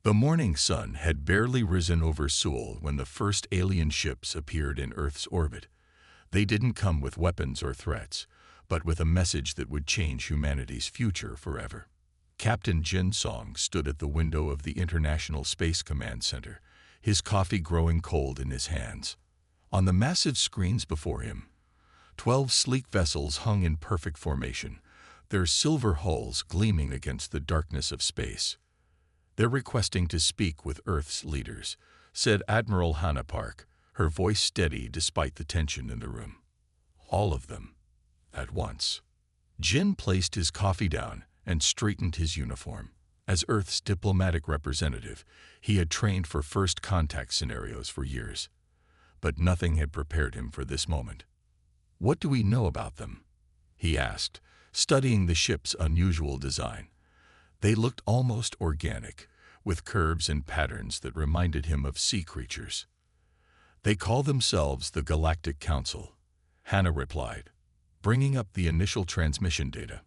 The morning sun had barely risen over Seoul when the first alien ships appeared in Earth's orbit. They didn't come with weapons or threats, but with a message that would change humanity's future forever. Captain Jin Song stood at the window of the International Space Command Center, his coffee growing cold in his hands. On the massive screens before him, 12 sleek vessels hung in perfect formation, their silver hulls gleaming against the darkness of space. "They're requesting to speak with Earth's leaders," said Admiral Hannah Park, her voice steady despite the tension in the room. "All of them, at once." Jin placed his coffee down and straightened his uniform. As Earth's diplomatic representative, he had trained for first contact scenarios for years. But nothing had prepared him for this moment. "What do we know about them?" he asked, studying the ship's unusual design. They looked almost organic, with curves and patterns that reminded him of sea creatures. "They call themselves the Galactic Council," Hannah replied, bringing up the initial transmission data.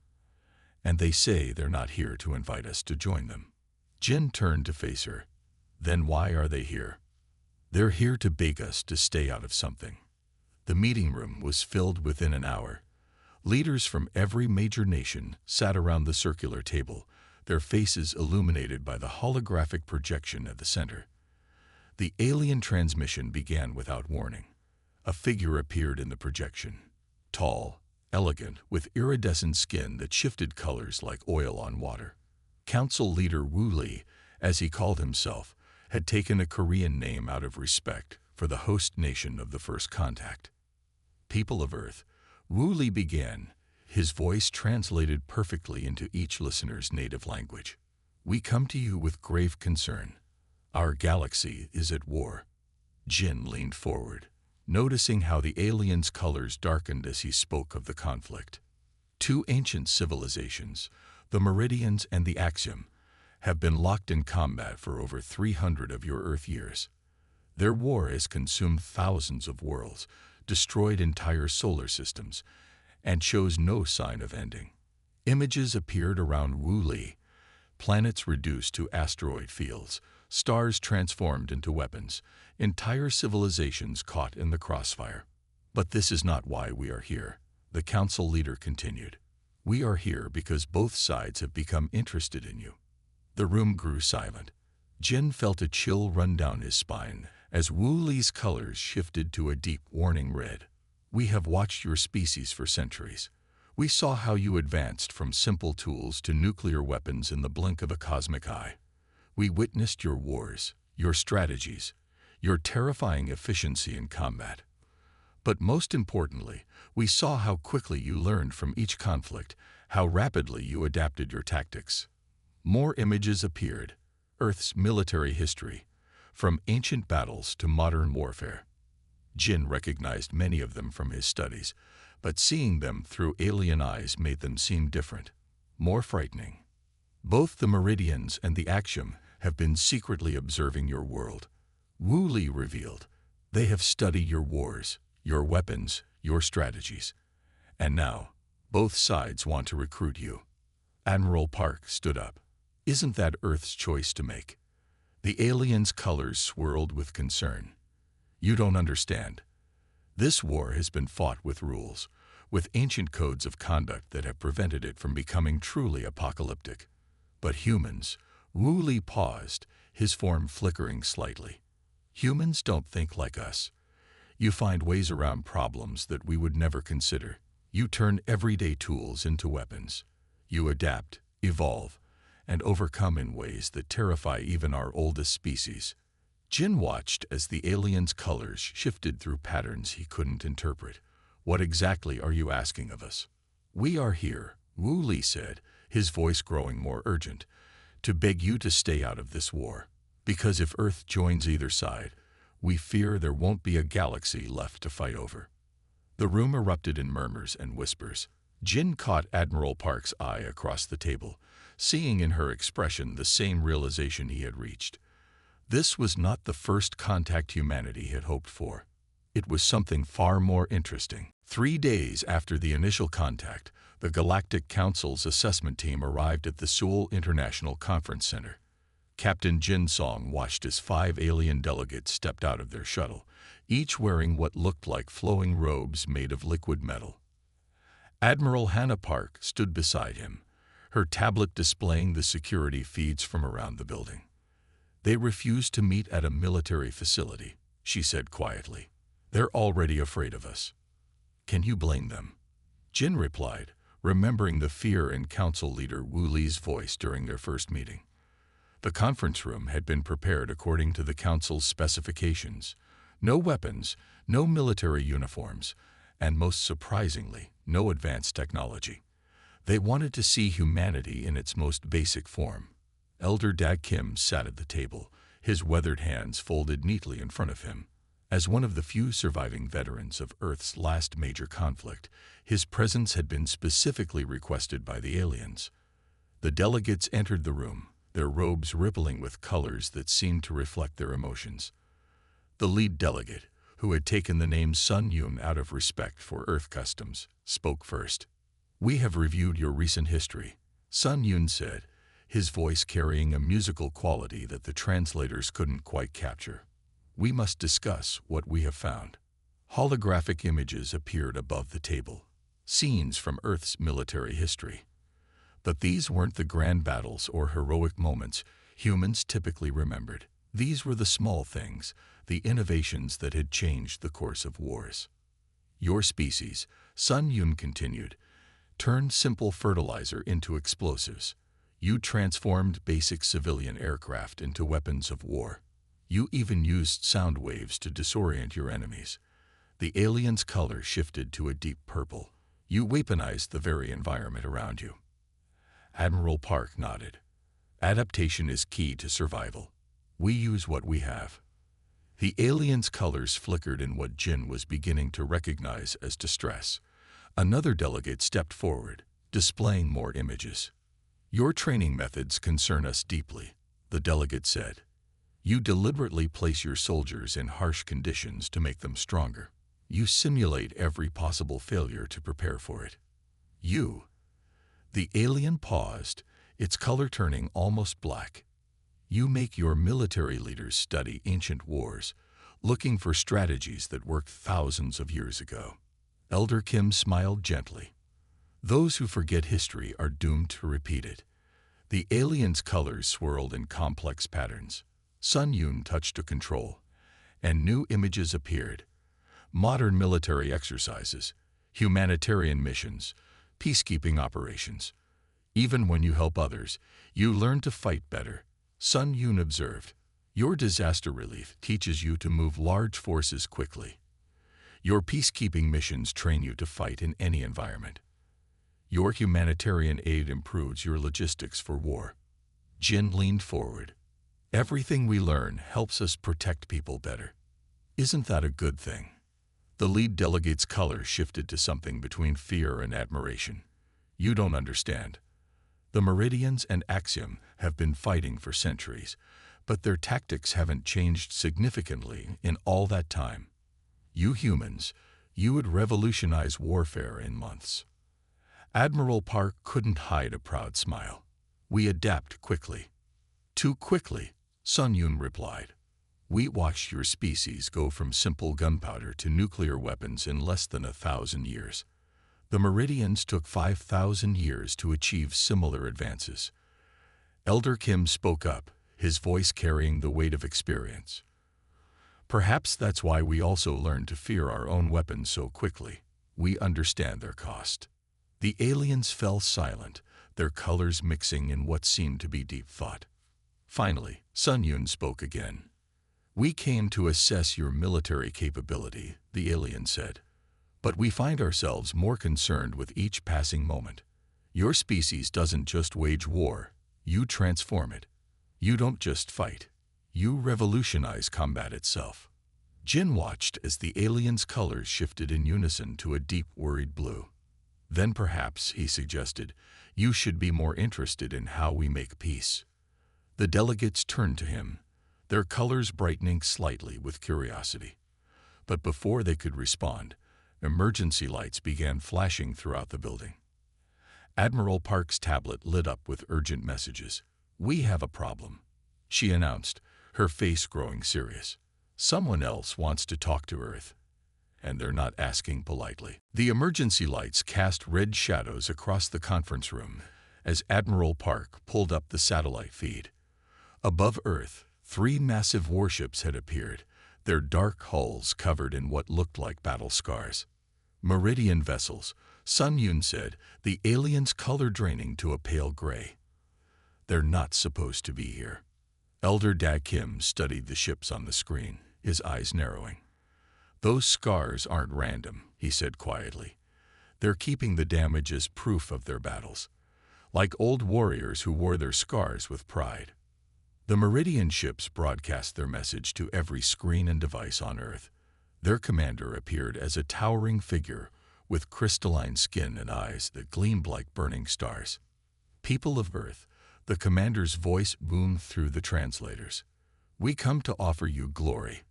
"And they say they're not here to invite us to join them." Jin turned to face her. "Then why are they here?" "They're here to beg us to stay out of something." The meeting room was filled within an hour. Leaders from every major nation sat around the circular table, their faces illuminated by the holographic projection at the center. The alien transmission began without warning. A figure appeared in the projection. Tall, elegant, with iridescent skin that shifted colors like oil on water. Council leader Wu Li, as he called himself, had taken a Korean name out of respect for the host nation of the first contact. "People of Earth," Wu Li began, his voice translated perfectly into each listener's native language. "We come to you with grave concern. Our galaxy is at war." Jin leaned forward, noticing how the alien's colors darkened as he spoke of the conflict. "Two ancient civilizations, the Meridians and the Axiom, have been locked in combat for over 300 of your Earth years. Their war has consumed thousands of worlds, destroyed entire solar systems, and shows no sign of ending." Images appeared around Wu Li, planets reduced to asteroid fields, stars transformed into weapons, entire civilizations caught in the crossfire. "But this is not why we are here," the council leader continued. "We are here because both sides have become interested in you." The room grew silent. Jin felt a chill run down his spine as Wu Li's colors shifted to a deep warning red. "We have watched your species for centuries. We saw how you advanced from simple tools to nuclear weapons in the blink of a cosmic eye. We witnessed your wars, your strategies, your terrifying efficiency in combat. But most importantly, we saw how quickly you learned from each conflict, how rapidly you adapted your tactics." More images appeared. Earth's military history, from ancient battles to modern warfare. Jin recognized many of them from his studies, but seeing them through alien eyes made them seem different, more frightening. "Both the Meridians and the Axiom have been secretly observing your world," Wu Li revealed. "They have studied your wars, your weapons, your strategies. And now, both sides want to recruit you." Admiral Park stood up. "Isn't that Earth's choice to make?" The alien's colors swirled with concern. "You don't understand. This war has been fought with rules, with ancient codes of conduct that have prevented it from becoming truly apocalyptic. But humans," Wu Li paused, his form flickering slightly. "Humans don't think like us. You find ways around problems that we would never consider. You turn everyday tools into weapons. You adapt, evolve, and overcome in ways that terrify even our oldest species." Jin watched as the alien's colors shifted through patterns he couldn't interpret. "What exactly are you asking of us?" "We are here," Wu Li said, his voice growing more urgent, "to beg you to stay out of this war. Because if Earth joins either side, we fear there won't be a galaxy left to fight over." The room erupted in murmurs and whispers. Jin caught Admiral Park's eye across the table, seeing in her expression the same realization he had reached. This was not the first contact humanity had hoped for. It was something far more interesting. 3 days after the initial contact, the Galactic Council's assessment team arrived at the Seoul International Conference Center. Captain Jin Song watched as 5 alien delegates stepped out of their shuttle, each wearing what looked like flowing robes made of liquid metal. Admiral Hannah Park stood beside him, her tablet displaying the security feeds from around the building. "They refused to meet at a military facility," she said quietly. "They're already afraid of us." "Can you blame them?" Jin replied, remembering the fear in Council Leader Wu Li's voice during their first meeting. The conference room had been prepared according to the Council's specifications. No weapons, no military uniforms, and most surprisingly, no advanced technology. They wanted to see humanity in its most basic form. Elder Dag Kim sat at the table, his weathered hands folded neatly in front of him. As one of the few surviving veterans of Earth's last major conflict, his presence had been specifically requested by the aliens. The delegates entered the room, their robes rippling with colors that seemed to reflect their emotions. The lead delegate, who had taken the name Sun Yun out of respect for Earth customs, spoke first. "We have reviewed your recent history," Sun Yun said, his voice carrying a musical quality that the translators couldn't quite capture. "We must discuss what we have found." Holographic images appeared above the table, scenes from Earth's military history. But these weren't the grand battles or heroic moments humans typically remembered. These were the small things, the innovations that had changed the course of wars. "Your species," Sun Yun continued, "turned simple fertilizer into explosives. You transformed basic civilian aircraft into weapons of war. You even used sound waves to disorient your enemies." The alien's color shifted to a deep purple. "You weaponized the very environment around you." Admiral Park nodded. "Adaptation is key to survival. We use what we have." The alien's colors flickered in what Jin was beginning to recognize as distress. Another delegate stepped forward, displaying more images. "Your training methods concern us deeply," the delegate said. "You deliberately place your soldiers in harsh conditions to make them stronger. You simulate every possible failure to prepare for it." "You?" The alien paused, its color turning almost black. "You make your military leaders study ancient wars, looking for strategies that worked thousands of years ago." Elder Kim smiled gently. "Those who forget history are doomed to repeat it." The alien's colors swirled in complex patterns. Sun Yun touched a control, and new images appeared. Modern military exercises, humanitarian missions, peacekeeping operations. "Even when you help others, you learn to fight better," Sun Yun observed. "Your disaster relief teaches you to move large forces quickly. Your peacekeeping missions train you to fight in any environment. Your humanitarian aid improves your logistics for war." Jin leaned forward. "Everything we learn helps us protect people better. Isn't that a good thing?" The lead delegate's color shifted to something between fear and admiration. "You don't understand. The Meridians and Axiom have been fighting for centuries, but their tactics haven't changed significantly in all that time. You humans, you would revolutionize warfare in months." Admiral Park couldn't hide a proud smile. "We adapt quickly." "Too quickly," Sun Yun replied. "We watched your species go from simple gunpowder to nuclear weapons in less than 1,000 years. The Meridians took 5,000 years to achieve similar advances." Elder Kim spoke up, his voice carrying the weight of experience. "Perhaps that's why we also learned to fear our own weapons so quickly. We understand their cost." The aliens fell silent, their colors mixing in what seemed to be deep thought. Finally, Sun Yun spoke again. "We came to assess your military capability," the alien said. "But we find ourselves more concerned with each passing moment. Your species doesn't just wage war, you transform it. You don't just fight, you revolutionize combat itself." Jin watched as the alien's colors shifted in unison to a deep, worried blue. "Then perhaps," he suggested, "you should be more interested in how we make peace." The delegates turned to him, their colors brightening slightly with curiosity. But before they could respond, emergency lights began flashing throughout the building. Admiral Park's tablet lit up with urgent messages. "We have a problem." she announced, her face growing serious. Someone else wants to talk to Earth, and they're not asking politely. The emergency lights cast red shadows across the conference room as Admiral Park pulled up the satellite feed. Above Earth, 3 massive warships had appeared, their dark hulls covered in what looked like battle scars. Meridian vessels, Sun Yun said, the aliens color draining to a pale gray. They're not supposed to be here. Elder Da Kim studied the ships on the screen, his eyes narrowing. Those scars aren't random, he said quietly. They're keeping the damage as proof of their battles, like old warriors who wore their scars with pride. The Meridian ships broadcast their message to every screen and device on Earth. Their commander appeared as a towering figure with crystalline skin and eyes that gleamed like burning stars. People of Earth, the commander's voice boomed through the translators. We come to offer you glory.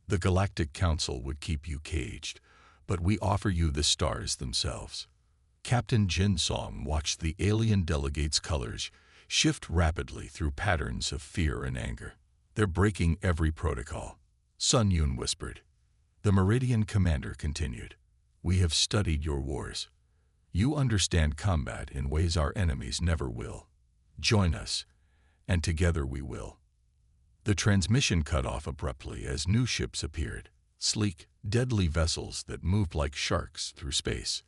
The Galactic Council would keep you caged, but we offer you the stars themselves. Captain Jin Song watched the alien delegates' colors shift rapidly through patterns of fear and anger. They're breaking every protocol, Sun Yun whispered. The Meridian commander continued. We have studied your wars. You understand combat in ways our enemies never will. Join us, and together we will. The transmission cut off abruptly as new ships appeared, sleek, deadly vessels that moved like sharks through space.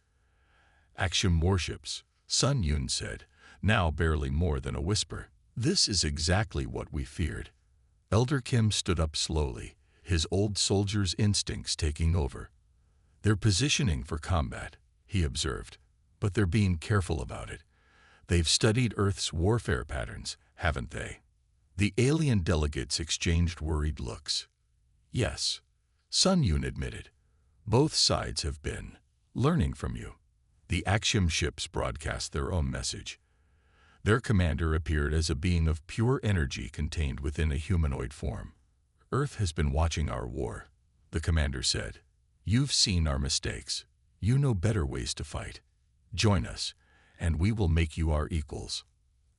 Action warships, Sun Yun said, now barely more than a whisper. This is exactly what we feared. Elder Kim stood up slowly, his old soldier's instincts taking over. They're positioning for combat, he observed, but they're being careful about it. They've studied Earth's warfare patterns, haven't they? The alien delegates exchanged worried looks. Yes, Sun Yun admitted. Both sides have been learning from you. The Axiom ships broadcast their own message. Their commander appeared as a being of pure energy contained within a humanoid form. Earth has been watching our war, the commander said. You've seen our mistakes. You know better ways to fight. Join us, and we will make you our equals.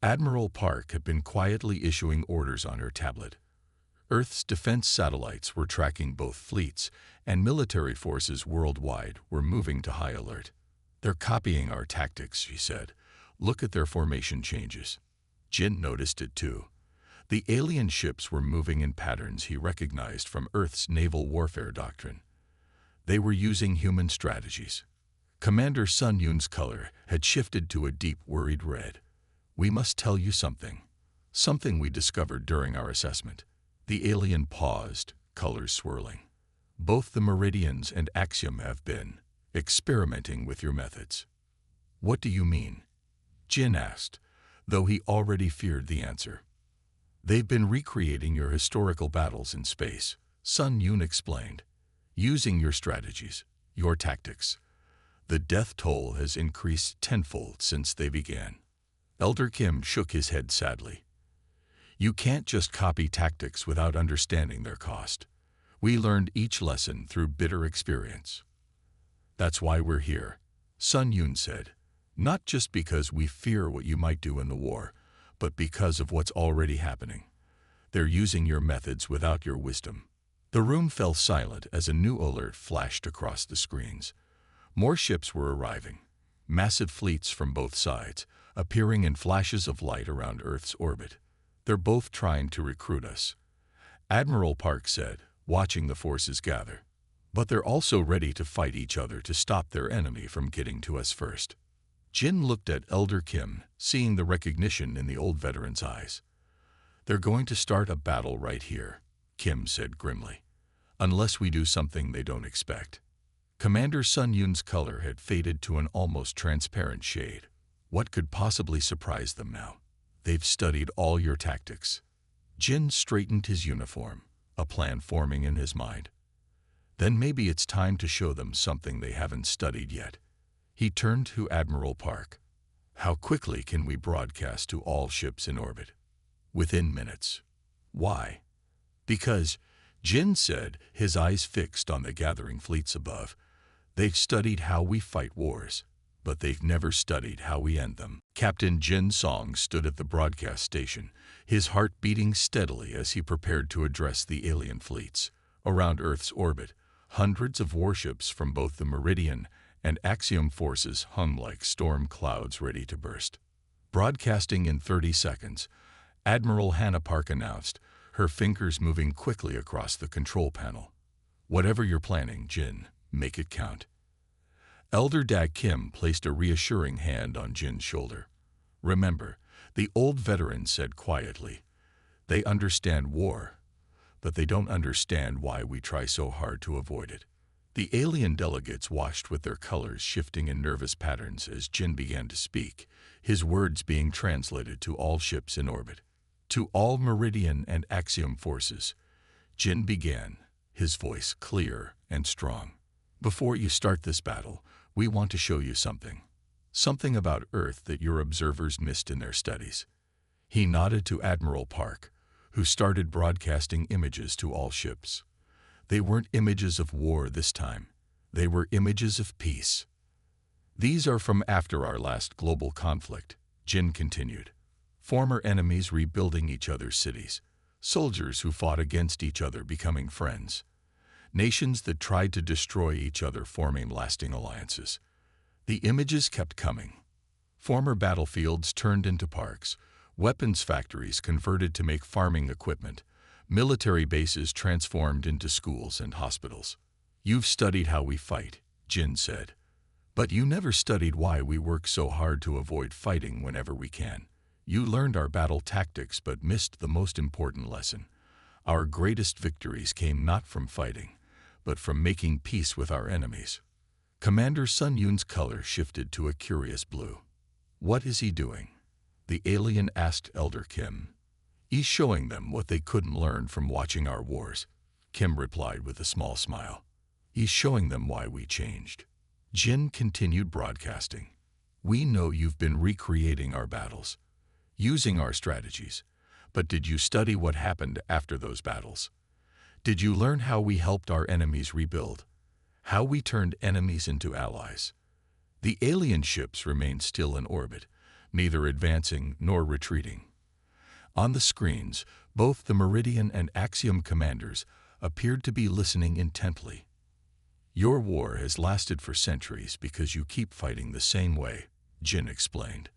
Admiral Park had been quietly issuing orders on her tablet. Earth's defense satellites were tracking both fleets, and military forces worldwide were moving to high alert. They're copying our tactics, she said. Look at their formation changes. Jin noticed it too. The alien ships were moving in patterns he recognized from Earth's naval warfare doctrine. They were using human strategies. Commander Sun Yun's color had shifted to a deep, worried red. We must tell you something. Something we discovered during our assessment. The alien paused, colors swirling. Both the Meridians and Axiom have been experimenting with your methods. What do you mean? Jin asked, though he already feared the answer. They've been recreating your historical battles in space, Sun Yun explained. Using your strategies, your tactics. The death toll has increased tenfold since they began. Elder Kim shook his head sadly. You can't just copy tactics without understanding their cost. We learned each lesson through bitter experience. That's why we're here, Sun Yun said. Not just because we fear what you might do in the war, but because of what's already happening. They're using your methods without your wisdom. The room fell silent as a new alert flashed across the screens. More ships were arriving, massive fleets from both sides, appearing in flashes of light around Earth's orbit. They're both trying to recruit us, Admiral Park said, watching the forces gather. But they're also ready to fight each other to stop their enemy from getting to us first. Jin looked at Elder Kim, seeing the recognition in the old veteran's eyes. They're going to start a battle right here, Kim said grimly, unless we do something they don't expect. Commander Sun Yun's color had faded to an almost transparent shade. What could possibly surprise them now? They've studied all your tactics. Jin straightened his uniform, a plan forming in his mind. Then maybe it's time to show them something they haven't studied yet. He turned to Admiral Park. How quickly can we broadcast to all ships in orbit? Within minutes. Why? Because, Jin said, his eyes fixed on the gathering fleets above, they've studied how we fight wars. but they've never studied how we end them. Captain Jin Song stood at the broadcast station, his heart beating steadily as he prepared to address the alien fleets. Around Earth's orbit, hundreds of warships from both the Meridian and Axiom forces hung like storm clouds ready to burst. Broadcasting in 30 seconds, Admiral Hannah Park announced, her fingers moving quickly across the control panel. "Whatever you're planning, Jin, make it count." Elder Dag Kim placed a reassuring hand on Jin's shoulder. "Remember," the old veteran said quietly, "they understand war, but they don't understand why we try so hard to avoid it." The alien delegates watched with their colors shifting in nervous patterns as Jin began to speak, his words being translated to all ships in orbit. "To all Meridian and Axiom forces," Jin began, his voice clear and strong. "Before you start this battle, we want to show you something. Something about Earth that your observers missed in their studies." He nodded to Admiral Park, who started broadcasting images to all ships. They weren't images of war this time. They were images of peace. "These are from after our last global conflict," Jin continued. "Former enemies rebuilding each other's cities. Soldiers who fought against each other becoming friends. Nations that tried to destroy each other forming lasting alliances." The images kept coming. Former battlefields turned into parks, weapons factories converted to make farming equipment, military bases transformed into schools and hospitals. "You've studied how we fight," Jin said. "But you never studied why we work so hard to avoid fighting whenever we can. You learned our battle tactics but missed the most important lesson. Our greatest victories came not from fighting, but from making peace with our enemies." Commander Sun Yun's color shifted to a curious blue. "What is he doing?" the alien asked Elder Kim. "He's showing them what they couldn't learn from watching our wars," Kim replied with a small smile. "He's showing them why we changed." Jin continued broadcasting. "We know you've been recreating our battles, using our strategies, but did you study what happened after those battles? Did you learn how we helped our enemies rebuild? How we turned enemies into allies?" The alien ships remained still in orbit, neither advancing nor retreating. On the screens, both the Meridian and Axiom commanders appeared to be listening intently. "Your war has lasted for centuries because you keep fighting the same way," Jin explained.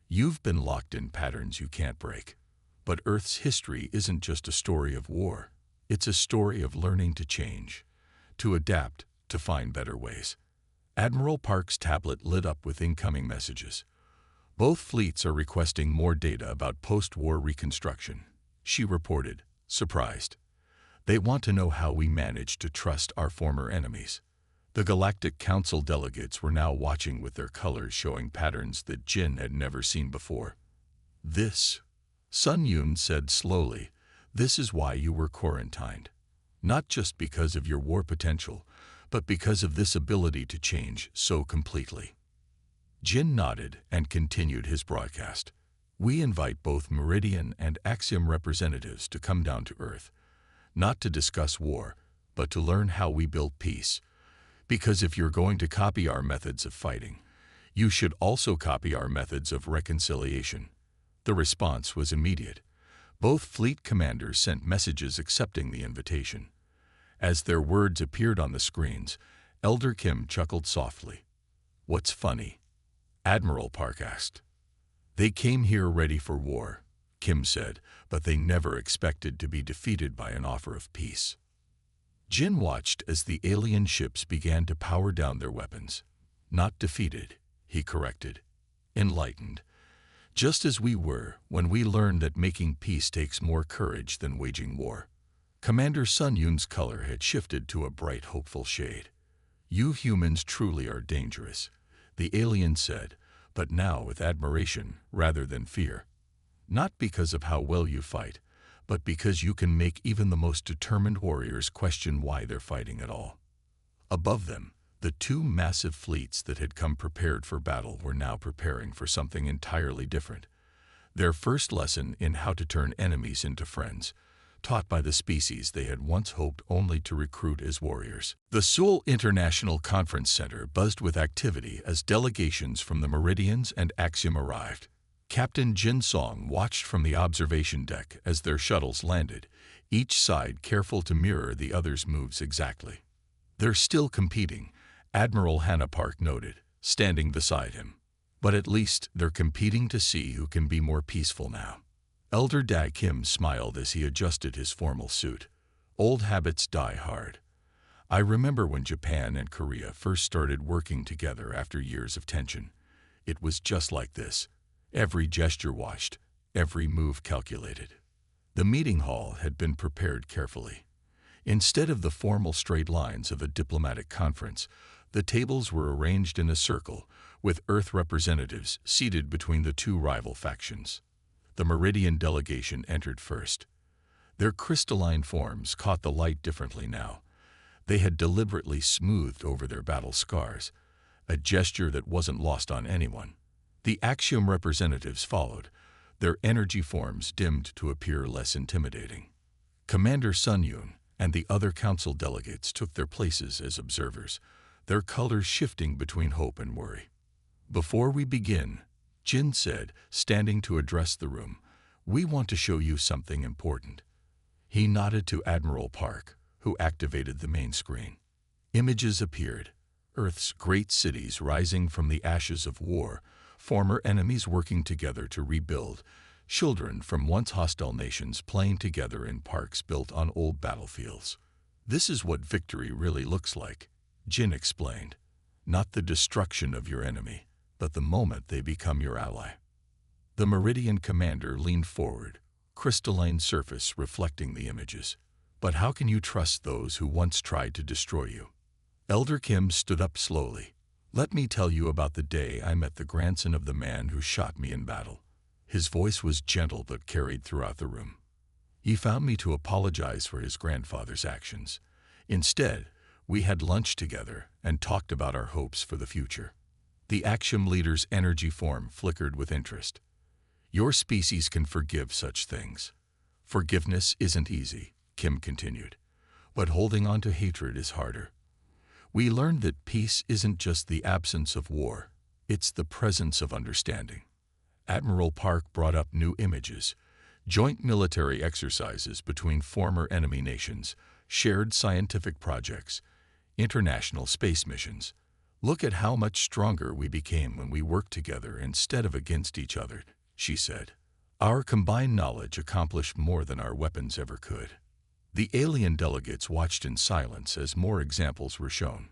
"You've been locked in patterns you can't break. But Earth's history isn't just a story of war. It's a story of learning to change, to adapt, to find better ways." Admiral Park's tablet lit up with incoming messages. "Both fleets are requesting more data about post-war reconstruction," she reported, surprised. "They want to know how we managed to trust our former enemies." The Galactic Council delegates were now watching with their colors showing patterns that Jin had never seen before. "This," Sun Yun said slowly, "this is why you were quarantined. Not just because of your war potential, but because of this ability to change so completely." Jin nodded and continued his broadcast. "We invite both Meridian and Axiom representatives to come down to Earth, not to discuss war, but to learn how we build peace. Because if you're going to copy our methods of fighting, you should also copy our methods of reconciliation." The response was immediate. Both fleet commanders sent messages accepting the invitation. As their words appeared on the screens, Elder Kim chuckled softly. "What's funny?" Admiral Park asked. "They came here ready for war," Kim said, "but they never expected to be defeated by an offer of peace." Jin watched as the alien ships began to power down their weapons. "Not defeated," he corrected. "Enlightened. Just as we were when we learned that making peace takes more courage than waging war." Commander Sun Yun's color had shifted to a bright, hopeful shade. "You humans truly are dangerous," the alien said, but now with admiration rather than fear. "Not because of how well you fight, but because you can make even the most determined warriors question why they're fighting at all." Above them, the two massive fleets that had come prepared for battle were now preparing for something entirely different. Their first lesson in how to turn enemies into friends, taught by the species they had once hoped only to recruit as warriors. The Seoul International Conference Center buzzed with activity as delegations from the Meridians and Axiom arrived. Captain Jin Song watched from the observation deck as their shuttles landed, each side careful to mirror the other's moves exactly. "They're still competing," Admiral Hannah Park noted, standing beside him. "But at least they're competing to see who can be more peaceful now." Elder Da Kim smiled as he adjusted his formal suit. "Old habits die hard. I remember when Japan and Korea first started working together after years of tension. It was just like this. Every gesture watched, every move calculated." The meeting hall had been prepared carefully. Instead of the formal straight lines of a diplomatic conference, the tables were arranged in a circle, with Earth representatives seated between the two rival factions. The Meridian delegation entered first. Their crystalline forms caught the light differently now. They had deliberately smoothed over their battle scars, a gesture that wasn't lost on anyone. The Axiom representatives followed, their energy forms dimmed to appear less intimidating. Commander Sun Yun and the other council delegates took their places as observers, their colors shifting between hope and worry. "Before we begin," Jin said, standing to address the room, "we want to show you something important." He nodded to Admiral Park, who activated the main screen. Images appeared, Earth's great cities rising from the ashes of war, former enemies working together to rebuild, children from once hostile nations playing together in parks built on old battlefields. "This is what victory really looks like," Jin explained. "Not the destruction of your enemy, but the moment they become your ally." The Meridian commander leaned forward, crystalline surface reflecting the images. "But how can you trust those who once tried to destroy you?" Elder Kim stood up slowly. "Let me tell you about the day I met the grandson of the man who shot me in battle." His voice was gentle but carried throughout the room. "He found me to apologize for his grandfather's actions. Instead, we had lunch together and talked about our hopes for the future." The Axiom leader's energy form flickered with interest. "Your species can forgive such things. Forgiveness isn't easy," Kim continued, "but holding on to hatred is harder. We learned that peace isn't just the absence of war, it's the presence of understanding." Admiral Park brought up new images, joint military exercises between former enemy nations, shared scientific projects, international space missions. "Look at how much stronger we became when we worked together instead of against each other," she said. "Our combined knowledge accomplished more than our weapons ever could." The alien delegates watched in silence as more examples were shown.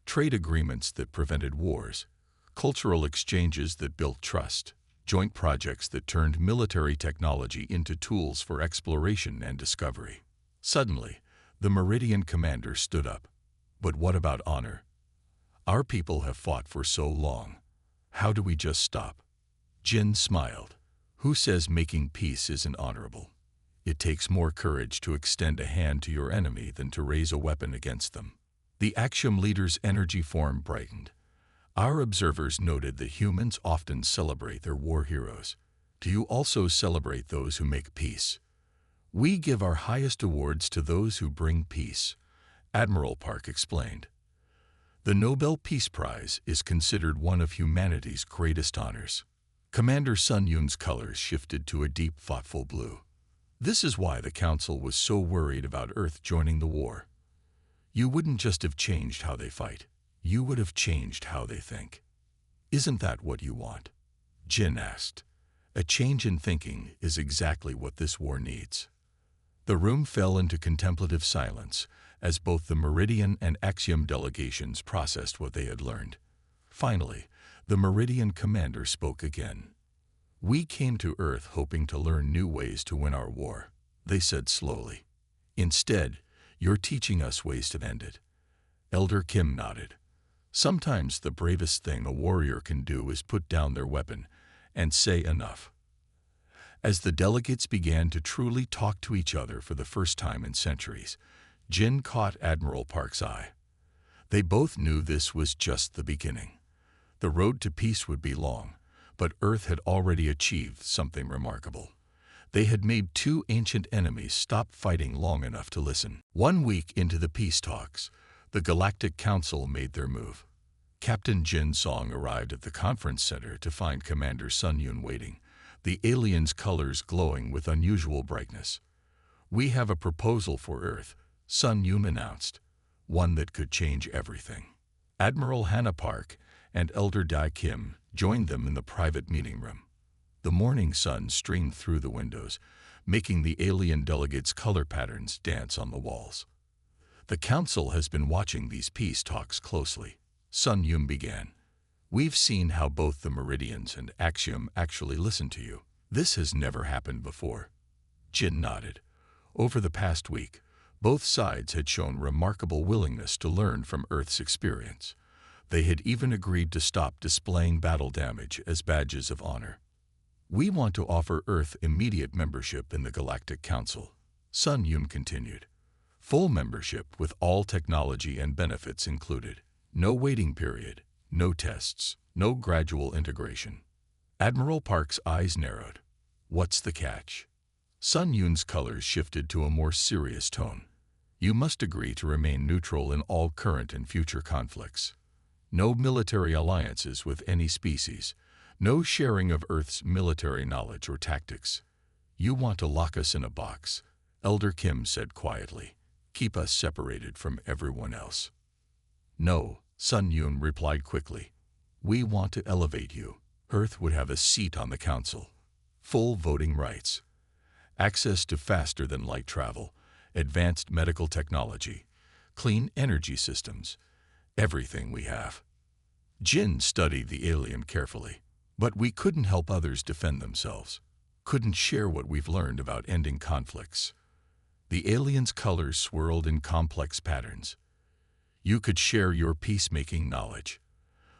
Trade agreements that prevented wars, cultural exchanges that built trust, joint projects that turned military technology into tools for exploration and discovery. Suddenly, the Meridian commander stood up. "But what about honor? Our people have fought for so long. How do we just stop?" Jin smiled. "Who says making peace isn't honorable? It takes more courage to extend a hand to your enemy than to raise a weapon against them." The Axiom leader's energy form brightened. "Our observers noted that humans often celebrate their war heroes. Do you also celebrate those who make peace?" "We give our highest awards to those who bring peace," Admiral Park explained. "The Nobel Peace Prize is considered one of humanity's greatest honors." Commander Sun Yun's colors shifted to a deep, thoughtful blue. "This is why the Council was so worried about Earth joining the war. You wouldn't just have changed how they fight, you would have changed how they think." "Isn't that what you want?" Jin asked. "A change in thinking is exactly what this war needs." The room fell into contemplative silence as both the Meridian and Axiom delegations processed what they had learned. Finally, the Meridian commander spoke again. "We came to Earth hoping to learn new ways to win our war," they said slowly. "Instead, you're teaching us ways to end it." Elder Kim nodded. "Sometimes the bravest thing a warrior can do is put down their weapon and say enough." As the delegates began to truly talk to each other for the first time in centuries, Jin caught Admiral Park's eye. They both knew this was just the beginning. The road to peace would be long, but Earth had already achieved something remarkable. They had made two ancient enemies stop fighting long enough to listen. 1 week into the peace talks, the Galactic Council made their move. Captain Jin Song arrived at the conference center to find Commander Sun Yun waiting, the alien's colors glowing with unusual brightness. "We have a proposal for Earth," Sun Yun announced, "one that could change everything." Admiral Hannah Park and Elder Dai Kim joined them in the private meeting room. The morning sun streamed through the windows, making the alien delegates' color patterns dance on the walls. "The Council has been watching these peace talks closely," Sun Yun began. "We've seen how both the Meridians and Axiom actually listen to you. This has never happened before." Jin nodded. Over the past week, both sides had shown remarkable willingness to learn from Earth's experience. They had even agreed to stop displaying battle damage as badges of honor. "We want to offer Earth immediate membership in the Galactic Council," Sun Yun continued. "Full membership with all technology and benefits included. No waiting period, no tests, no gradual integration." Admiral Park's eyes narrowed. "What's the catch?" Sun Yun's colors shifted to a more serious tone. "You must agree to remain neutral in all current and future conflicts. No military alliances with any species. No sharing of Earth's military knowledge or tactics." "You want to lock us in a box," Elder Kim said quietly. "Keep us separated from everyone else." "No," Sun Yun replied quickly. "We want to elevate you." Earth would have a seat on the council. Full voting rights. Access to faster-than-light travel, advanced medical technology, clean energy systems. Everything we have. Jin studied the alien carefully. "But we couldn't help others defend themselves. Couldn't share what we've learned about ending conflicts." The alien's colors swirled in complex patterns. "You could share your peacemaking knowledge,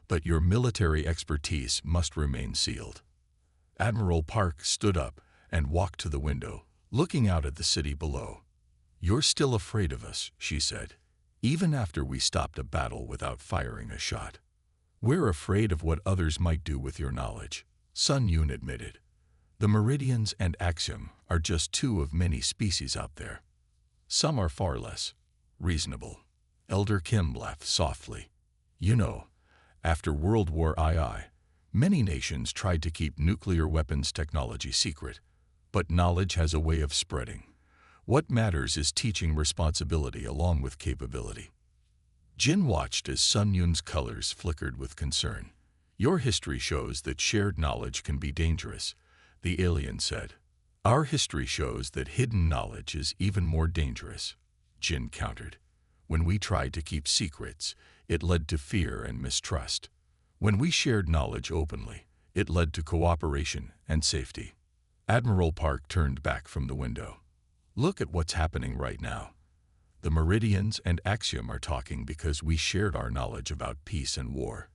but your military expertise must remain sealed." Admiral Park stood up and walked to the window, looking out at the city below. "You're still afraid of us," she said, "even after we stopped a battle without firing a shot." "We're afraid of what others might do with your knowledge," Sun Yun admitted. "The Meridians and Axiom are just two of many species out there. Some are far less reasonable." Elder Kim laughed softly. "You know, after World War II, many nations tried to keep nuclear weapons technology secret, but knowledge has a way of spreading. What matters is teaching responsibility along with capability." Jin watched as Sun Yun's colors flickered with concern. "Your history shows that shared knowledge can be dangerous," the alien said. "Our history shows that hidden knowledge is even more dangerous," Jin countered. "When we tried to keep secrets, it led to fear and mistrust. When we shared knowledge openly, it led to cooperation and safety." Admiral Park turned back from the window. "Look at what's happening right now. The Meridians and Axiom are talking because we shared our knowledge about peace and war.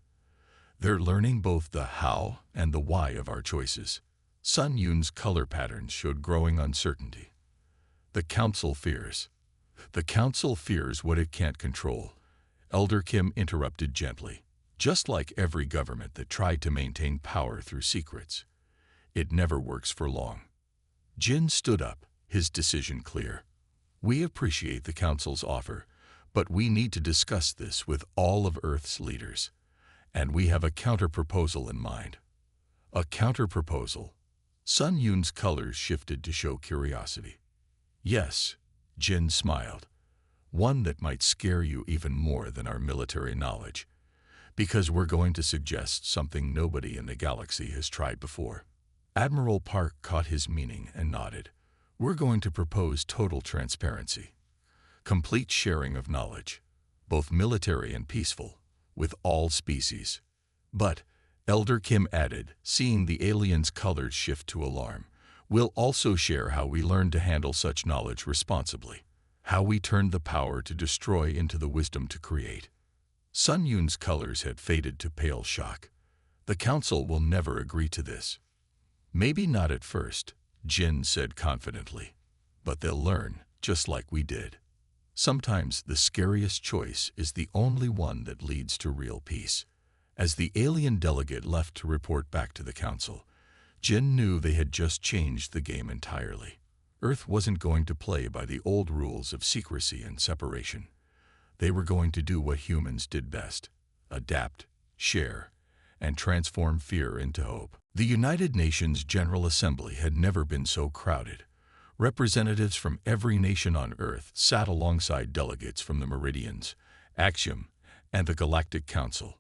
They're learning both the how and the why of our choices." Sun Yun's color patterns showed growing uncertainty. "The Council fears. The Council fears what it can't control," Elder Kim interrupted gently. "Just like every government that tried to maintain power through secrets. It never works for long." Jin stood up, his decision clear. "We appreciate the Council's offer, but we need to discuss this with all of Earth's leaders. And we have a counter-proposal in mind." "A counter-proposal?" Sun Yun's colors shifted to show curiosity. "Yes," Jin smiled. "One that might scare you even more than our military knowledge, because we're going to suggest something nobody in the galaxy has tried before." Admiral Park caught his meaning and nodded. "We're going to propose total transparency. Complete sharing of knowledge, both military and peaceful, with all species." "But," Elder Kim added, seeing the alien's colors shift to alarm, "we'll also share how we learned to handle such knowledge responsibly. How we turned the power to destroy into the wisdom to create." Sun Yun's colors had faded to pale shock. "The Council will never agree to this." "Maybe not at first," Jin said confidently. "But they'll learn, just like we did. Sometimes the scariest choice is the only one that leads to real peace." As the alien delegate left to report back to the Council, Jin knew they had just changed the game entirely. Earth wasn't going to play by the old rules of secrecy and separation. They were going to do what humans did best: adapt, share, and transform fear into hope. The United Nations General Assembly had never been so crowded. Representatives from every nation on Earth sat alongside delegates from the Meridians, Axiom, and the Galactic Council.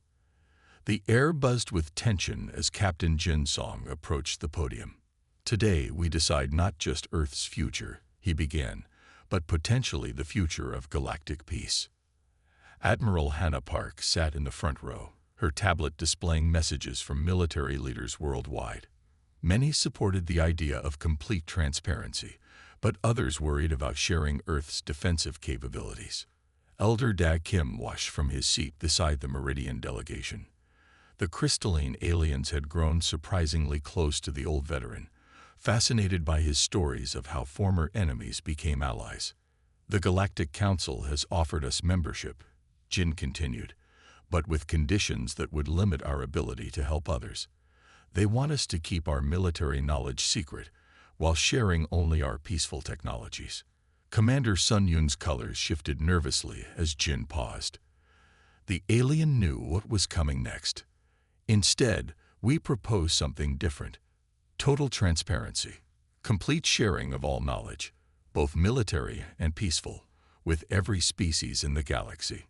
The air buzzed with tension as Captain Jin Song approached the podium. "Today we decide not just Earth's future," he began, "but potentially the future of galactic peace." Admiral Hannah Park sat in the front row, her tablet displaying messages from military leaders worldwide. Many supported the idea of complete transparency, but others worried about sharing Earth's defensive capabilities. Elder Da Kim watched from his seat beside the Meridian delegation. The crystalline aliens had grown surprisingly close to the old veteran, fascinated by his stories of how former enemies became allies. "The Galactic Council has offered us membership," Jin continued, "but with conditions that would limit our ability to help others. They want us to keep our military knowledge secret, while sharing only our peaceful technologies." Commander Sun Yun's colors shifted nervously as Jin paused. The alien knew what was coming next. "Instead, we propose something different: total transparency, complete sharing of all knowledge, both military and peaceful, with every species in the galaxy."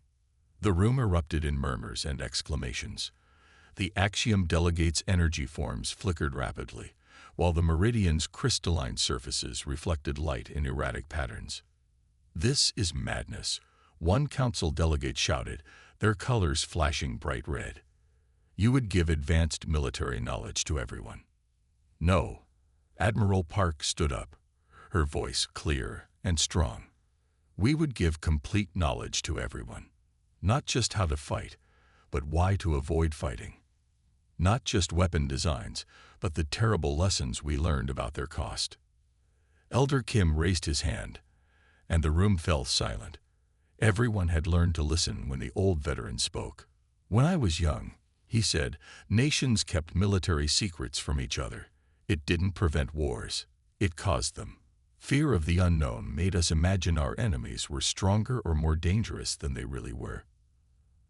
The room erupted in murmurs and exclamations. The Axiom delegates' energy forms flickered rapidly, while the Meridian's crystalline surfaces reflected light in erratic patterns. "This is madness," one council delegate shouted, their colors flashing bright red. "You would give advanced military knowledge to everyone." "No." Admiral Park stood up, her voice clear and strong. "We would give complete knowledge to everyone. Not just how to fight, but why to avoid fighting. Not just weapon designs, but the terrible lessons we learned about their cost." Elder Kim raised his hand, and the room fell silent. Everyone had learned to listen when the old veteran spoke. "When I was young," he said, "nations kept military secrets from each other. It didn't prevent wars. It caused them. Fear of the unknown made us imagine our enemies were stronger or more dangerous than they really were."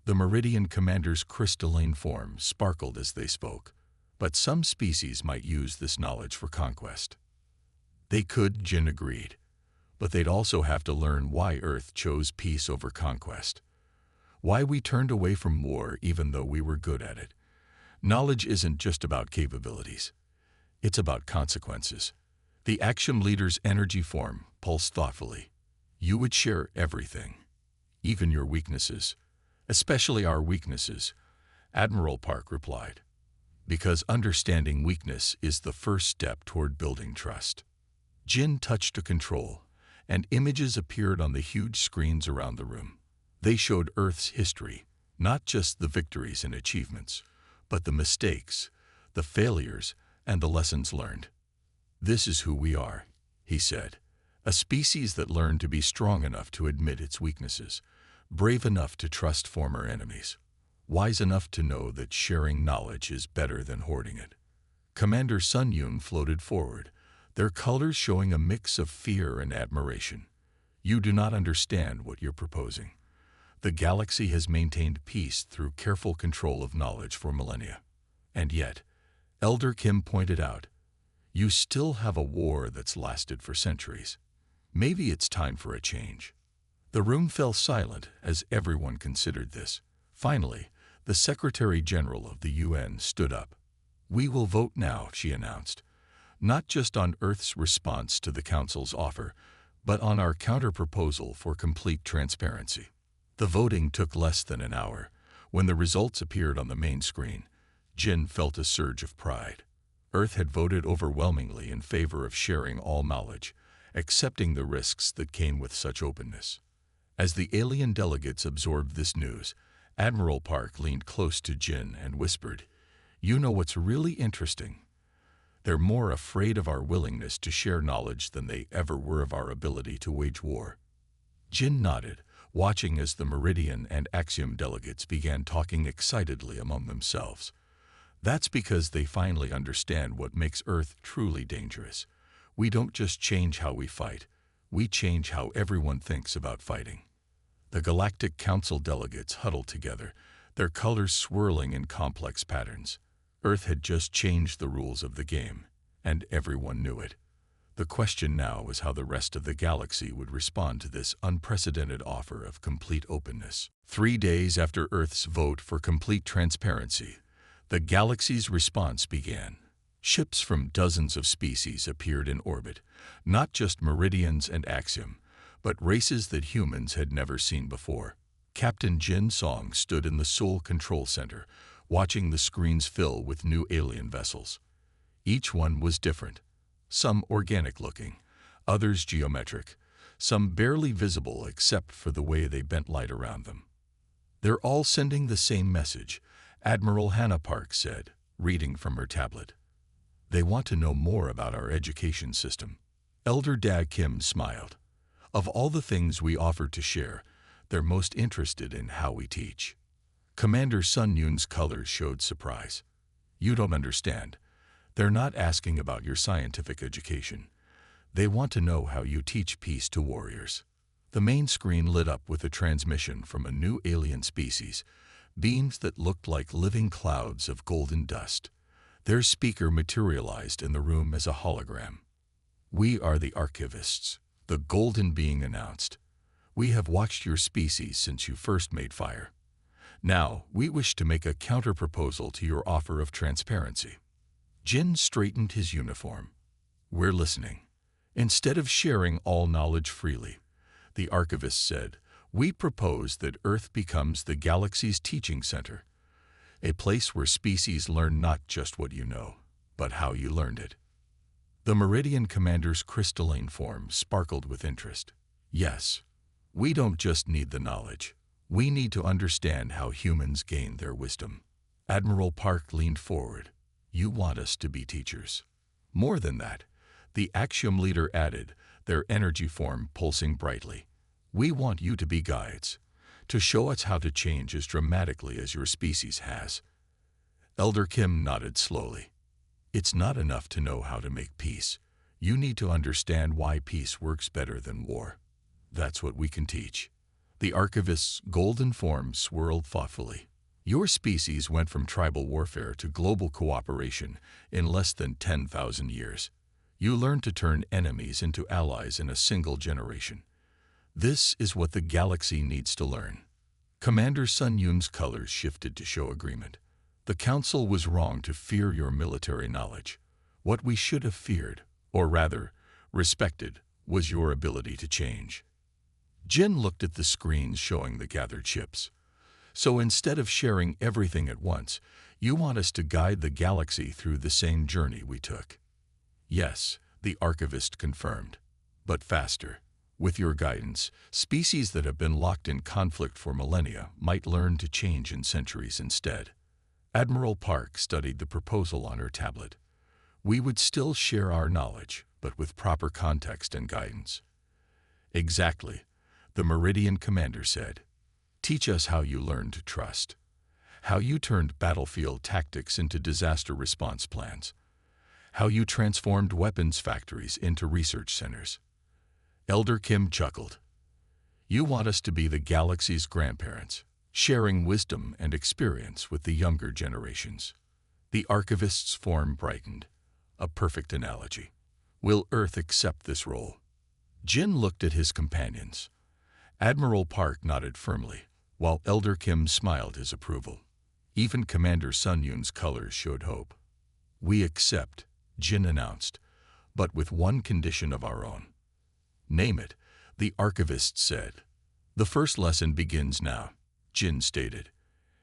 The Meridian commander's crystalline form sparkled as they spoke. "But some species might use this knowledge for conquest." "They could," Jin agreed. "But they'd also have to learn why Earth chose peace over conquest. Why we turned away from war even though we were good at it. Knowledge isn't just about capabilities. It's about consequences." The Axiom leader's energy form pulsed thoughtfully. "You would share everything, even your weaknesses." "Especially our weaknesses," Admiral Park replied. "Because understanding weakness is the first step toward building trust." Jin touched a control, and images appeared on the huge screens around the room. They showed Earth's history, not just the victories and achievements, but the mistakes, the failures, and the lessons learned. "This is who we are," he said, "a species that learned to be strong enough to admit its weaknesses, brave enough to trust former enemies, wise enough to know that sharing knowledge is better than hoarding it." Commander Sun Yun floated forward, their colors showing a mix of fear and admiration. "You do not understand what you're proposing. The galaxy has maintained peace through careful control of knowledge for millennia. And yet," Elder Kim pointed out, "you still have a war that's lasted for centuries. Maybe it's time for a change." The room fell silent as everyone considered this. Finally, the Secretary General of the UN stood up. "We will vote now," she announced, "not just on Earth's response to the Council's offer, but on our counter-proposal for complete transparency." The voting took less than an hour. When the results appeared on the main screen, Jin felt a surge of pride. Earth had voted overwhelmingly in favor of sharing all knowledge, accepting the risks that came with such openness. As the alien delegates absorbed this news, Admiral Park leaned close to Jin and whispered, "You know what's really interesting? They're more afraid of our willingness to share knowledge than they ever were of our ability to wage war." Jin nodded, watching as the Meridian and Axiom delegates began talking excitedly among themselves. That's because they finally understand what makes Earth truly dangerous. We don't just change how we fight, we change how everyone thinks about fighting. The Galactic Council delegates huddled together, their colors swirling in complex patterns. Earth had just changed the rules of the game, and everyone knew it. The question now was how the rest of the galaxy would respond to this unprecedented offer of complete openness. 3 days after Earth's vote for complete transparency, the galaxy's response began. Ships from dozens of species appeared in orbit, not just Meridians and Axiom, but races that humans had never seen before. Captain Jin Song stood in the Seoul Control Center, watching the screens fill with new alien vessels. Each one was different. Some organic-looking, others geometric, some barely visible except for the way they bent light around them. "They're all sending the same message," Admiral Hannah Park said, reading from her tablet. "They want to know more about our education system." Elder Da Kim smiled. "Of all the things we offer to share, they're most interested in how we teach." Commander Sun Yun's colors showed surprise. "You don't understand. They're not asking about your scientific education. They want to know how you teach peace to warriors." The main screen lit up with a transmission from a new alien species, beams that looked like living clouds of golden dust. Their speaker materialized in the room as a hologram. "We are the archivists," the golden being announced. "We have watched your species since you first made fire. Now, we wish to make a counter-proposal to your offer of transparency." Jin straightened his uniform. "We're listening." Instead of sharing all knowledge freely, the archivist said, "We propose that Earth becomes the galaxy's teaching center, a place where species learn not just what you know, but how you learned it." The Meridian commander's crystalline form sparkled with interest. "Yes, we don't just need the knowledge. We need to understand how humans gain their wisdom." Admiral Park leaned forward. "You want us to be teachers." "More than that," the Axiom leader added, their energy form pulsing brightly. "We want you to be guides, to show us how to change as dramatically as your species has." Elder Kim nodded slowly. "It's not enough to know how to make peace. You need to understand why peace works better than war. That's what we can teach." The archivist's golden form swirled thoughtfully. "Your species went from tribal warfare to global cooperation in less than 10,000 years. You learned to turn enemies into allies in a single generation. This is what the galaxy needs to learn." Commander Sun Yun's colors shifted to show agreement. "The Council was wrong to fear your military knowledge. What we should have feared, or rather, respected, was your ability to change." Jin looked at the screens showing the gathered ships. "So instead of sharing everything at once, you want us to guide the galaxy through the same journey we took?" "Yes," the archivist confirmed. "But faster. With your guidance, species that have been locked in conflict for millennia might learn to change in centuries instead." Admiral Park studied the proposal on her tablet. "We would still share our knowledge, but with proper context and guidance." "Exactly," the Meridian commander said. "Teach us how you learned to trust, how you turned battlefield tactics into disaster response plans, how you transformed weapons factories into research centers." Elder Kim chuckled. "You want us to be the galaxy's grandparents, sharing wisdom and experience with the younger generations." The archivist's form brightened. "A perfect analogy. Will Earth accept this role?" Jin looked at his companions. Admiral Park nodded firmly, while Elder Kim smiled his approval. Even Commander Sun Yun's colors showed hope. "We accept," Jin announced, "but with one condition of our own." "Name it," the archivist said. "The first lesson begins now," Jin stated,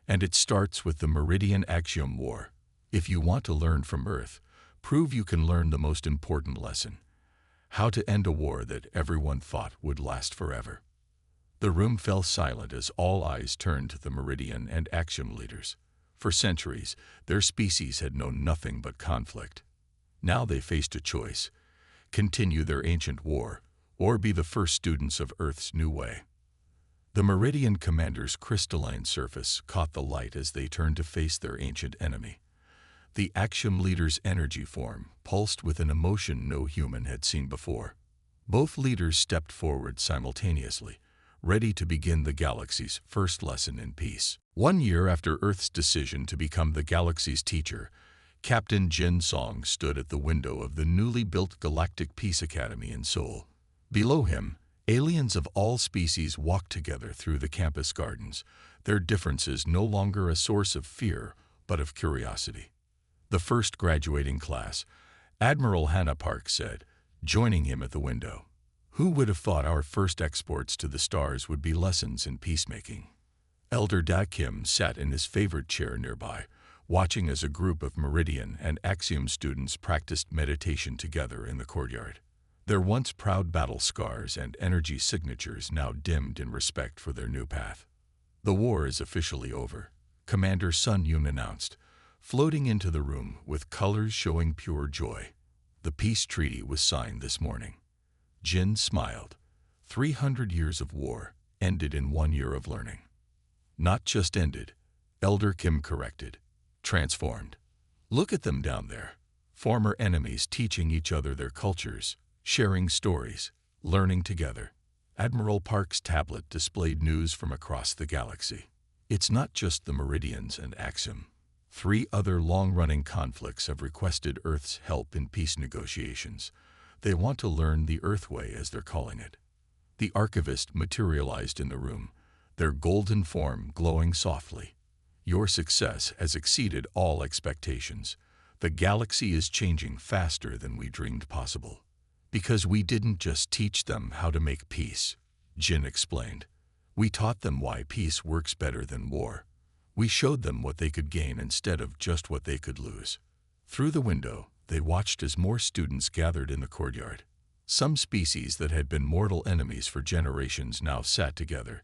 "and it starts with the Meridian Axiom War. If you want to learn from Earth, prove you can learn the most important lesson: how to end a war that everyone thought would last forever." The room fell silent as all eyes turned to the Meridian and Axiom leaders. For centuries, their species had known nothing but conflict. Now they faced a choice: continue their ancient war, or be the first students of Earth's new way. The Meridian commander's crystalline surface caught the light as they turned to face their ancient enemy. The Axiom leader's energy form pulsed with an emotion no human had seen before. Both leaders stepped forward simultaneously, ready to begin the galaxy's first lesson in peace. 1 year after Earth's decision to become the galaxy's teacher, Captain Jin Song stood at the window of the newly built Galactic Peace Academy in Seoul. Below him, aliens of all species walked together through the campus gardens, their differences no longer a source of fear, but of curiosity. The first graduating class, Admiral Hannah Park said, joining him at the window. Who would have thought our first exports to the stars would be lessons in peacemaking? Elder Da Kim sat in his favorite chair nearby, watching as a group of Meridian and Axiom students practiced meditation together in the courtyard. Their once proud battle scars and energy signatures now dimmed in respect for their new path. The war is officially over, Commander Sun Yun announced, floating into the room with colors showing pure joy. The peace treaty was signed this morning. Jin smiled. 300 years of war ended in 1 year of learning. Not just ended, Elder Kim corrected. Transformed. Look at them down there. Former enemies teaching each other their cultures, sharing stories, learning together. Admiral Park's tablet displayed news from across the galaxy. It's not just the Meridians and Axiom. 3 other long-running conflicts have requested Earth's help in peace negotiations. They want to learn the Earth way, as they're calling it. The archivist materialized in the room, their golden form glowing softly. Your success has exceeded all expectations. The galaxy is changing faster than we dreamed possible. Because we didn't just teach them how to make peace, Jin explained. We taught them why peace works better than war. We showed them what they could gain instead of just what they could lose. Through the window, they watched as more students gathered in the courtyard. Some species that had been mortal enemies for generations now sat together,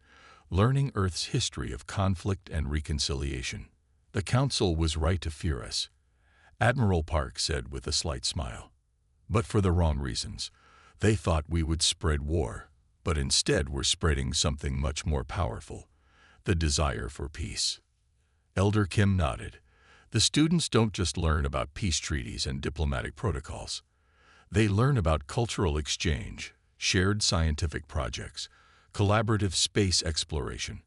learning Earth's history of conflict and reconciliation. The Council was right to fear us, Admiral Park said with a slight smile. But for the wrong reasons. They thought we would spread war, but instead we're spreading something much more powerful, the desire for peace. Elder Kim nodded. The students don't just learn about peace treaties and diplomatic protocols. They learn about cultural exchange, shared scientific projects, collaborative space exploration,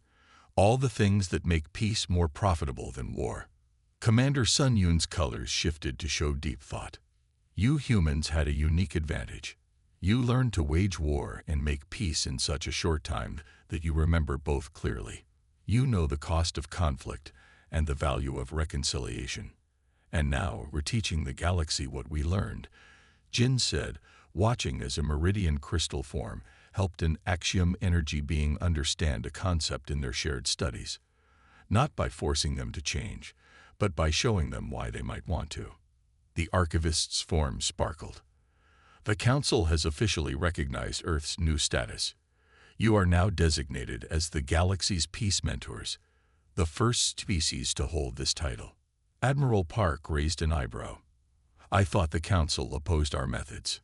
all the things that make peace more profitable than war. Commander Sun Yun's colors shifted to show deep thought. You humans had a unique advantage. You learned to wage war and make peace in such a short time that you remember both clearly. You know the cost of conflict and the value of reconciliation. And now we're teaching the galaxy what we learned, Jin said, watching as a meridian crystal form helped an Axiom energy being understand a concept in their shared studies. Not by forcing them to change, but by showing them why they might want to. The archivist's form sparkled. The Council has officially recognized Earth's new status. You are now designated as the galaxy's peace mentors, the first species to hold this title. Admiral Park raised an eyebrow. I thought the Council opposed our methods.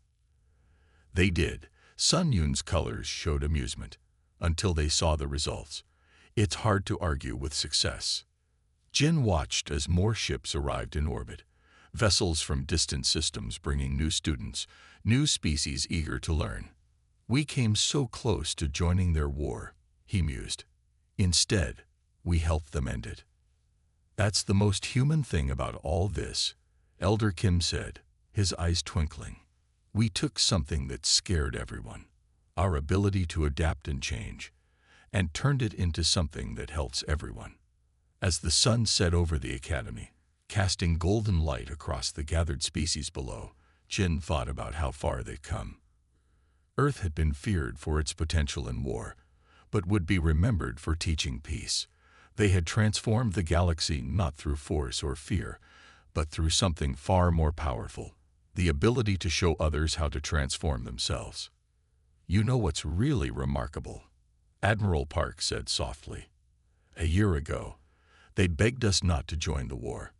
They did. Sun Yun's colors showed amusement, until they saw the results. It's hard to argue with success. Jin watched as more ships arrived in orbit, vessels from distant systems bringing new students, new species eager to learn. We came so close to joining their war, he mused. Instead, we helped them end it. That's the most human thing about all this, Elder Kim said, his eyes twinkling. We took something that scared everyone, our ability to adapt and change, and turned it into something that helps everyone. As the sun set over the academy, casting golden light across the gathered species below, Jin thought about how far they'd come. Earth had been feared for its potential in war, but would be remembered for teaching peace. They had transformed the galaxy not through force or fear, but through something far more powerful, the ability to show others how to transform themselves. You know what's really remarkable? Admiral Park said softly. A year ago, they begged us not to join the war.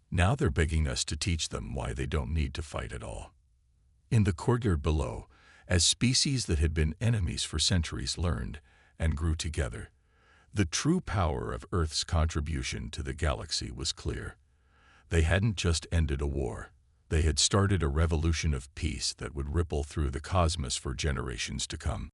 Now they're begging us to teach them why they don't need to fight at all. In the courtyard below, as species that had been enemies for centuries learned and grew together, the true power of Earth's contribution to the galaxy was clear. They hadn't just ended a war. They had started a revolution of peace that would ripple through the cosmos for generations to come.